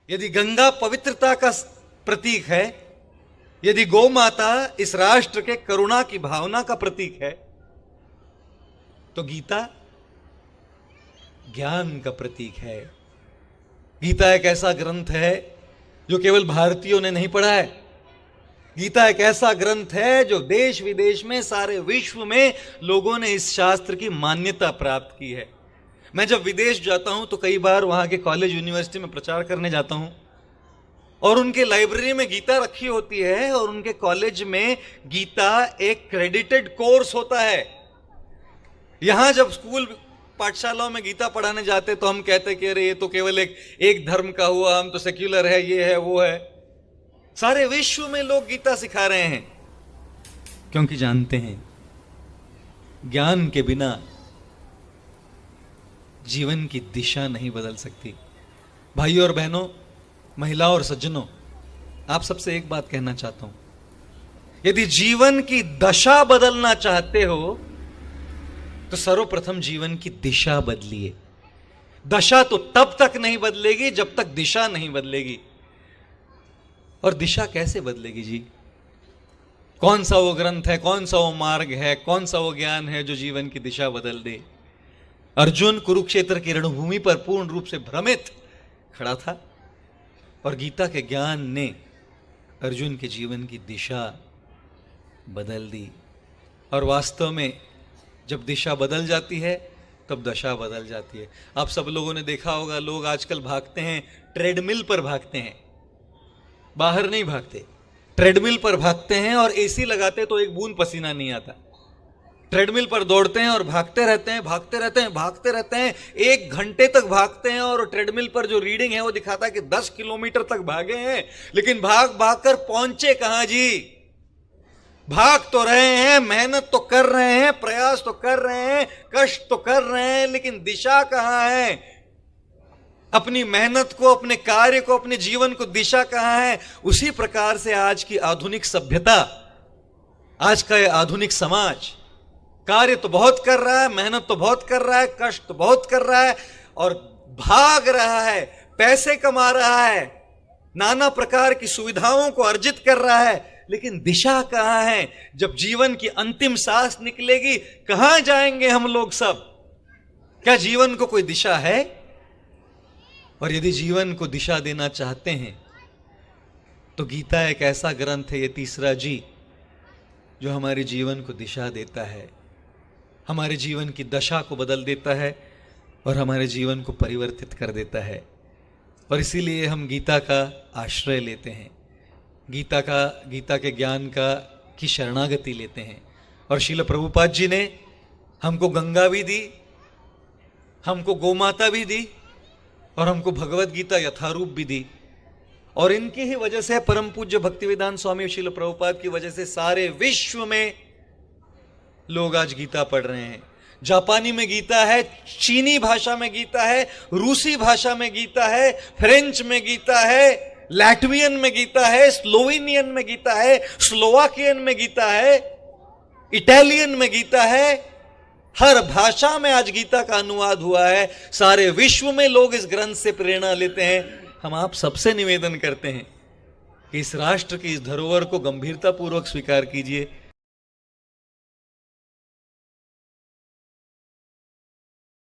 यदि गंगा पवित्रता का प्रतीक है, यदि गौ माता इस राष्ट्र के करुणा की भावना का प्रतीक है, तो गीता ज्ञान का प्रतीक है। गीता एक ऐसा ग्रंथ है जो केवल भारतीयों ने नहीं पढ़ा है। गीता एक ऐसा ग्रंथ है जो देश विदेश में, सारे विश्व में लोगों ने इस शास्त्र की मान्यता प्राप्त की है। मैं जब विदेश जाता हूं तो कई बार वहां के कॉलेज यूनिवर्सिटी में प्रचार करने जाता हूं और उनके लाइब्रेरी में गीता रखी होती है और उनके कॉलेज में गीता एक क्रेडिटेड कोर्स होता है। यहां जब स्कूल पाठशालाओं में गीता पढ़ाने जाते तो हम कहते कि अरे ये तो केवल एक धर्म का हुआ, हम तो सेक्युलर है, ये है वो है। सारे विश्व में लोग गीता सिखा रहे हैं क्योंकि जानते हैं ज्ञान के बिना जीवन की दिशा नहीं बदल सकती। भाइयों और बहनों, महिलाओं और सज्जनों, आप सबसे एक बात कहना चाहता हूं, यदि जीवन की दशा बदलना चाहते हो तो सर्वप्रथम जीवन की दिशा बदलिए। दशा तो तब तक नहीं बदलेगी जब तक दिशा नहीं बदलेगी। और दिशा कैसे बदलेगी जी? कौन सा वो ग्रंथ है, कौन सा वो मार्ग है, कौन सा वो ज्ञान है जो जीवन की दिशा बदल दे? अर्जुन कुरुक्षेत्र की रणभूमि पर पूर्ण रूप से भ्रमित खड़ा था और गीता के ज्ञान ने अर्जुन के जीवन की दिशा बदल दी। और वास्तव में जब दिशा बदल जाती है तब दशा बदल जाती है। आप सब लोगों ने देखा होगा, लोग आजकल भागते हैं, ट्रेडमिल पर भागते हैं, बाहर नहीं भागते, ट्रेडमिल पर भागते हैं और एसी लगाते तो एक बूंद पसीना नहीं आता। ट्रेडमिल पर दौड़ते हैं और भागते रहते हैं, भागते रहते हैं, भागते रहते हैं, 1 घंटे तक भागते हैं और ट्रेडमिल पर जो रीडिंग है वो दिखाता है कि 10 किलोमीटर तक भागे हैं, लेकिन भाग भाग कर पहुंचे कहां जी? भाग तो रहे हैं, मेहनत तो कर रहे हैं, प्रयास तो कर रहे हैं, कष्ट तो कर रहे हैं, लेकिन दिशा कहां है? अपनी मेहनत को, अपने कार्य को, अपने जीवन को दिशा कहां है? उसी प्रकार से आज की आधुनिक सभ्यता, आज का ये आधुनिक समाज कार्य तो बहुत कर रहा है, मेहनत तो बहुत कर रहा है, कष्ट तो बहुत कर रहा है और भाग रहा है, पैसे कमा रहा है, नाना प्रकार की सुविधाओं को अर्जित कर रहा है, लेकिन दिशा कहां है? जब जीवन की अंतिम सांस निकलेगी, कहां जाएंगे हम लोग सब? क्या जीवन को कोई दिशा है? और यदि जीवन को दिशा देना चाहते हैं तो गीता एक ऐसा ग्रंथ है, ये तीसरा जी, जो हमारे जीवन को दिशा देता है, हमारे जीवन की दशा को बदल देता है और हमारे जीवन को परिवर्तित कर देता है। और इसीलिए हम गीता का आश्रय लेते हैं, गीता के ज्ञान की शरणागति लेते हैं। और श्रील प्रभुपाद जी ने हमको गंगा भी दी, हमको गोमाता भी दी और हमको भगवत गीता यथारूप भी दी। और इनकी ही वजह से, परम पूज्य भक्तिवेदांत स्वामी श्रील प्रभुपाद की वजह से सारे विश्व में लोग आज गीता पढ़ रहे हैं। जापानी में गीता है, चीनी भाषा में गीता है, रूसी भाषा में गीता है, फ्रेंच में गीता है, लैट्वियन में गीता है, स्लोवेनियन में गीता है, स्लोवाकियन में गीता है, इटालियन में गीता है। हर भाषा में आज गीता का अनुवाद हुआ है। सारे विश्व में लोग इस ग्रंथ से प्रेरणा लेते हैं। हम आप सबसे निवेदन करते हैं कि इस राष्ट्र की इस धरोहर को गंभीरता पूर्वक स्वीकार कीजिए।